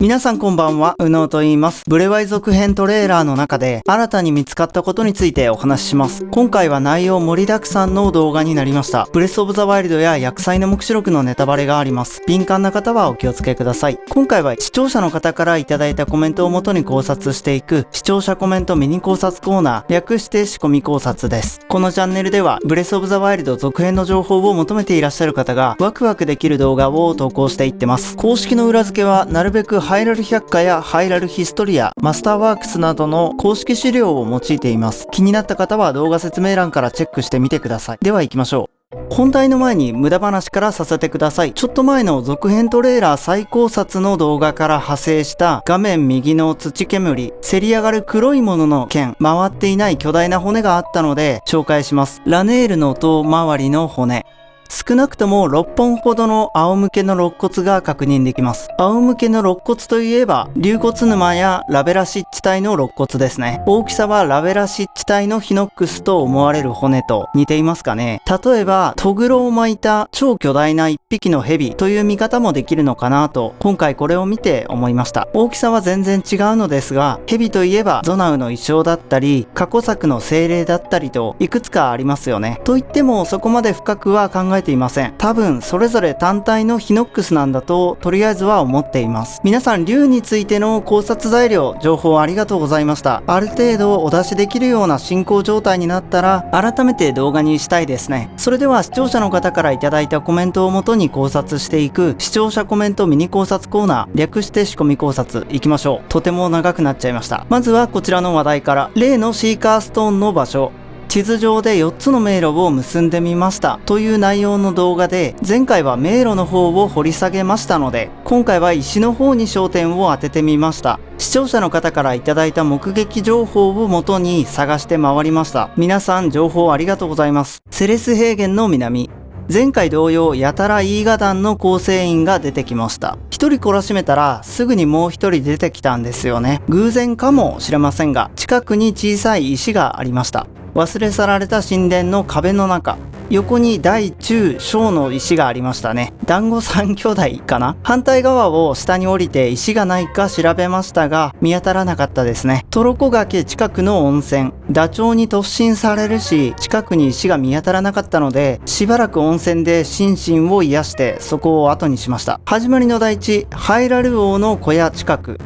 皆さんこんばんは、宇野と言います。ブレワイ続編トレーラーの中で新たに見つかったことについてお話しします。今回は内容盛りだくさんの動画になりました。ブレスオブザワイルドや薬剤の目視録のネタバレがあります。敏感な方はお気をつけください。今回は視聴者の方からいただいたコメントをもとに考察していく視聴者コメントミニ考察コーナー、略して仕込み考察です。このチャンネルではブレスオブザワイルド続編の情報を求めていらっしゃる方がワクワクできる動画を投稿していってます。公式の裏付けはなるべくハイラル百科やハイラルヒストリア、マスターワークスなどの公式資料を用いています。気になった方は動画説明欄からチェックしてみてください。では行きましょう。本題の前に無駄話からさせてください。ちょっと前の続編トレーラー再考察の動画から派生した画面右の土煙、せり上がる黒いものの剣、回っていない巨大な骨があったので紹介します。ラネールの塔周りの骨。少なくとも6本ほどの仰向けの肋骨が確認できます。仰向けの肋骨といえば、竜骨沼やラベラ湿地帯の肋骨ですね。大きさはラベラ湿地帯のヒノックスと思われる骨と似ていますかね。例えば、トグロを巻いた超巨大な一匹の蛇という見方もできるのかなと、今回これを見て思いました。大きさは全然違うのですが、蛇といえばゾナウの一生だったり、過去作の精霊だったりと、いくつかありますよね。と言っても、そこまで深くは考えていません。多分それぞれ単体のヒノックスなんだととりあえずは思っています。皆さん竜についての考察材料情報ありがとうございました。ある程度お出しできるような進行状態になったら改めて動画にしたいですね。それでは視聴者の方からいただいたコメントをもとに考察していく視聴者コメントミニ考察コーナー、略して仕込み考察いきましょう。とても長くなっちゃいました。まずはこちらの話題から。例のシーカーストーンの場所、地図上で4つの迷路を結んでみましたという内容の動画で、前回は迷路の方を掘り下げましたので、今回は石の方に焦点を当ててみました。視聴者の方からいただいた目撃情報をもとに探して回りました。皆さん情報ありがとうございます。セレス平原の南、前回同様やたらイーガ団の構成員が出てきました。一人懲らしめたらすぐにもう一人出てきたんですよね。偶然かもしれませんが、近くに小さい石がありました。忘れ去られた神殿の壁の中、横に大中小の石がありましたね。団子三兄弟かな。反対側を下に降りて石がないか調べましたが見当たらなかったですね。トロコ崖近くの温泉、ダチョウに突進されるし近くに石が見当たらなかったので、しばらく温泉で心身を癒してそこを後にしました。始まりの大地、ハイラル王の小屋近く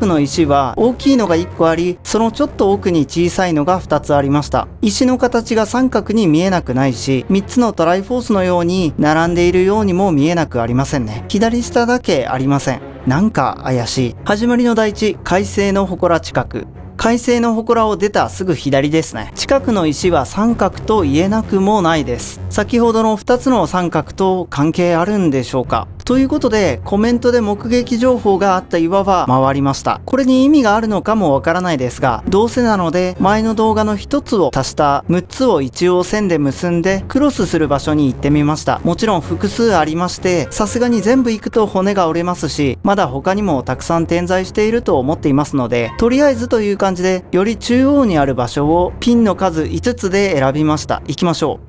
の石は大きいのが1個あり、そのちょっと奥に小さいのが2つありました。石の形が三角に見えなくないし、3つのトライフォースのように並んでいるようにも見えなくありませんね。左下だけありません。なんか怪しい。始まりの大地、快晴の祠近く。快晴の祠を出たすぐ左ですね。近くの石は三角と言えなくもないです。先ほどの2つの三角と関係あるんでしょうか。ということで、コメントで目撃情報があった岩は回りました。これに意味があるのかもわからないですが、どうせなので前の動画の1つを足した6つを一応線で結んでクロスする場所に行ってみました。もちろん複数ありまして、さすがに全部行くと骨が折れますし、まだ他にもたくさん点在していると思っていますので、とりあえずという感じでより中央にある場所をピンの数5つで選びました。行きましょ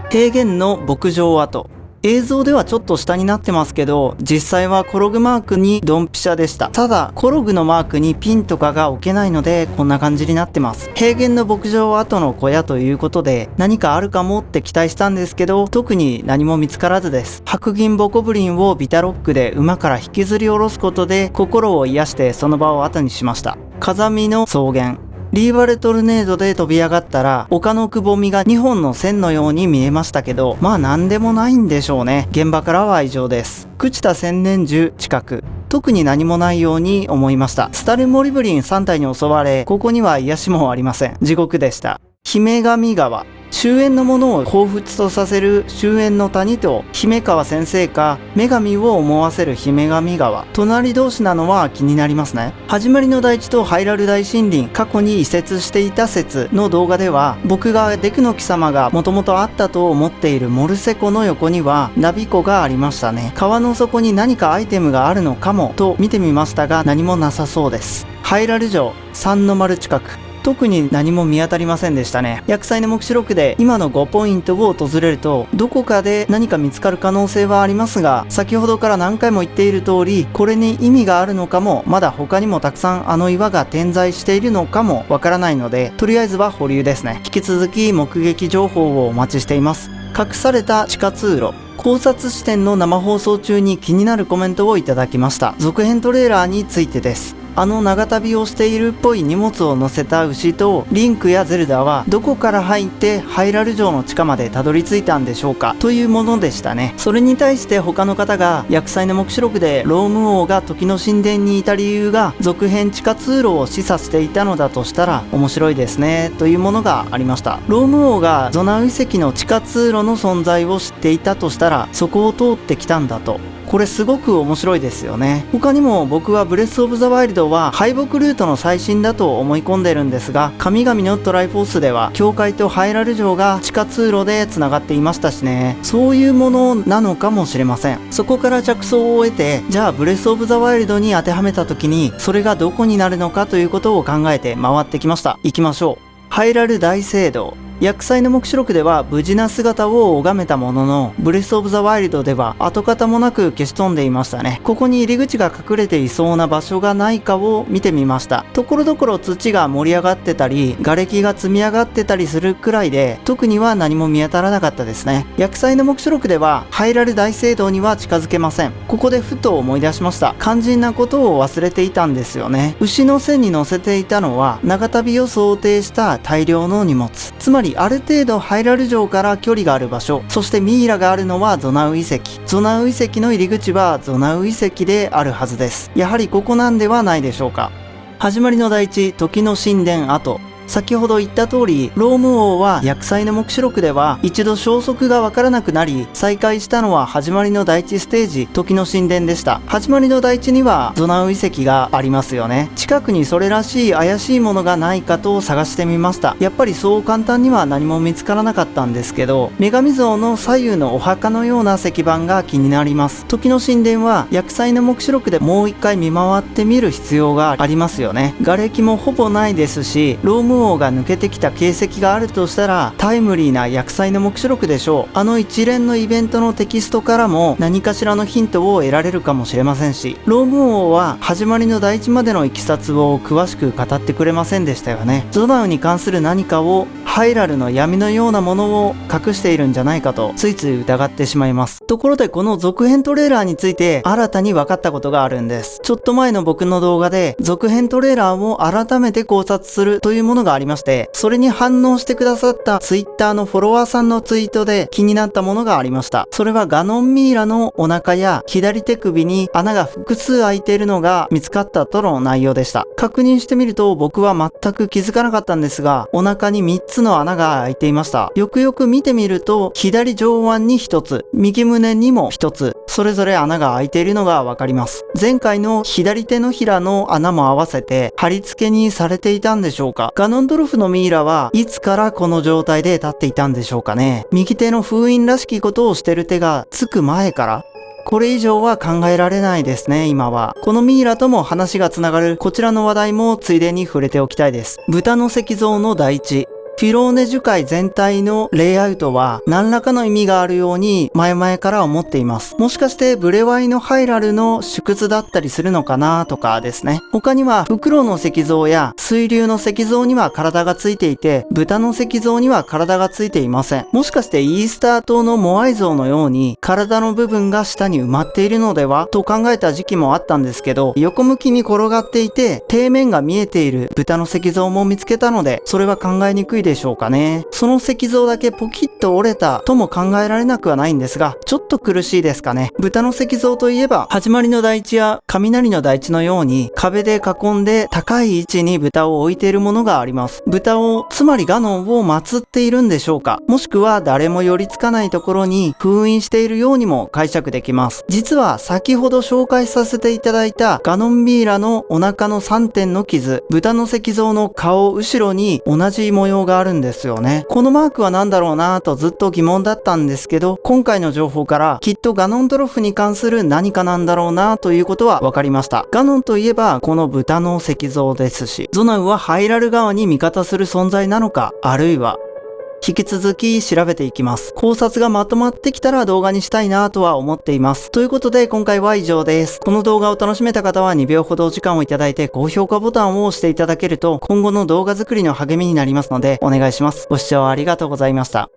う。平原の牧場跡。映像ではちょっと下になってますけど、実際はコログマークにドンピシャでした。ただコログのマークにピンとかが置けないのでこんな感じになってます。平原の牧場跡の小屋ということで何かあるかもって期待したんですけど、特に何も見つからずです。白銀ボコブリンをビタロックで馬から引きずり下ろすことで心を癒してその場を後にしました。風見の草原、リーバルトルネードで飛び上がったら丘のくぼみが2本の線のように見えましたけど、まあ何でもないんでしょうね。現場からは以上です。朽ちた千年樹近く、特に何もないように思いました。スタルモリブリン3体に襲われ、ここには癒しもありません。地獄でした。姫神川、終焉のものを彷彿とさせる終焉の谷と姫川先生か女神を思わせる姫神川、隣同士なのは気になりますね。始まりの大地とハイラル大森林、過去に移設していた説の動画では、僕がデクの貴様がもともとあったと思っているモルセ湖の横にはナビ湖がありましたね。川の底に何かアイテムがあるのかもと見てみましたが何もなさそうです。ハイラル城三の丸近く、特に何も見当たりませんでしたね。薬剤の目視録で今の5ポイントを訪れると、どこかで何か見つかる可能性はありますが、先ほどから何回も言っている通り、これに意味があるのかも、まだ他にもたくさんあの岩が点在しているのかもわからないので、とりあえずは保留ですね。引き続き目撃情報をお待ちしています。隠された地下通路。考察視点の生放送中に気になるコメントをいただきました。続編トレーラーについてです。長旅をしているっぽい荷物を乗せた牛とリンクやゼルダはどこから入ってハイラル城の地下までたどり着いたんでしょうかというものでしたね。それに対して他の方が薬剤の目視録でローム王が時の神殿にいた理由が続編地下通路を示唆していたのだとしたら面白いですねというものがありました。ローム王がゾナウ遺跡の地下通路の存在を知っていたとしたらそこを通ってきたんだと。これすごく面白いですよね。他にも僕はブレスオブザワイルドは敗北ルートの最新だと思い込んでるんですが、神々のトライフォースでは教会とハイラル城が地下通路で繋がっていましたしね。そういうものなのかもしれません。そこから着想を得て、じゃあブレスオブザワイルドに当てはめた時にそれがどこになるのかということを考えて回ってきました。行きましょう。ハイラル大聖堂。薬剤の目視録では無事な姿を拝めたものの、ブレスオブザワイルドでは跡形もなく消し飛んでいましたね。ここに入り口が隠れていそうな場所がないかを見てみました。ところどころ土が盛り上がってたり、瓦礫が積み上がってたりするくらいで、特には何も見当たらなかったですね。薬剤の目視録では、ハイラル大聖堂には近づけません。ここでふと思い出しました。肝心なことを忘れていたんですよね。牛の背に乗せていたのは、長旅を想定した大量の荷物。つまり、ある程度ハイラル城から距離がある場所、そしてミイラがあるのはゾナウ遺跡。ゾナウ遺跡の入り口はゾナウ遺跡であるはずです。やはりここなんではないでしょうか。始まりの大地、時の神殿跡。先ほど言った通り、ローム王は薬剤の目視録では一度消息がわからなくなり、再開したのは始まりの第一ステージ、時の神殿でした。始まりの第一にはゾナウ遺跡がありますよね。近くにそれらしい怪しいものがないかと探してみました。やっぱりそう簡単には何も見つからなかったんですけど、女神像の左右のお墓のような石板が気になります。時の神殿は薬剤の目視録でもう一回見回ってみる必要がありますよね。瓦礫もほぼないですし、ローム王が抜けてきた形跡があるとしたらタイムリーな薬剤の目視録でしょう。あの一連のイベントのテキストからも何かしらのヒントを得られるかもしれませんし、ローム王は始まりの第一までのいきさつを詳しく語ってくれませんでしたよね。ゾナウに関する何かをハイラルの闇のようなものを隠しているんじゃないかとついつい疑ってしまいます。ところでこの続編トレーラーについて新たに分かったことがあるんです。ちょっと前の僕の動画で続編トレーラーを改めて考察するというものがありまして、それに反応してくださったツイッターのフォロワーさんのツイートで気になったものがありました。それはガノンミイラのお腹や左手首に穴が複数開いているのが見つかったとの内容でした。確認してみると僕は全く気づかなかったんですが、お腹に3つの穴が開いていました。よくよく見てみると左上腕に1つ、右胸にも1つ、それぞれ穴が開いているのがわかります。前回の左手のひらの穴も合わせて貼り付けにされていたんでしょうか。ガノンドルフのミイラはいつからこの状態で立っていたんでしょうかね。右手の封印らしきことをしてる手がつく前から、これ以上は考えられないですね。今はこのミイラとも話がつながるこちらの話題もついでに触れておきたいです。豚の石像の第一、フィローネ樹海全体のレイアウトは何らかの意味があるように前々から思っています。もしかしてブレワイのハイラルの縮図だったりするのかなとかですね。他にはフクロウの石像や水流の石像には体がついていて、豚の石像には体がついていません。もしかしてイースター島のモアイ像のように体の部分が下に埋まっているのではと考えた時期もあったんですけど、横向きに転がっていて底面が見えている豚の石像も見つけたので、それは考えにくいでしょうかね。その石像だけポキッと折れたとも考えられなくはないんですが、ちょっと苦しいですかね。豚の石像といえば始まりの大地や雷の大地のように壁で囲んで高い位置に豚を置いているものがあります。豚を、つまりガノンを祀っているんでしょうか。もしくは誰も寄りつかないところに封印しているようにも解釈できます。実は先ほど紹介させていただいたガノンミイラのお腹の3点の傷、豚の石像の顔後ろに同じ模様ががあるんですよね。このマークは何だろうなぁとずっと疑問だったんですけど、今回の情報からきっとガノンドロフに関する何かなんだろうなということは分かりました。ガノンといえばこの豚の石像ですし、ゾナウはハイラル側に味方する存在なのか、あるいは引き続き調べていきます。考察がまとまってきたら動画にしたいなとは思っています。ということで今回は以上です。この動画を楽しめた方は2秒ほどお時間をいただいて高評価ボタンを押していただけると今後の動画作りの励みになりますのでお願いします。ご視聴ありがとうございました。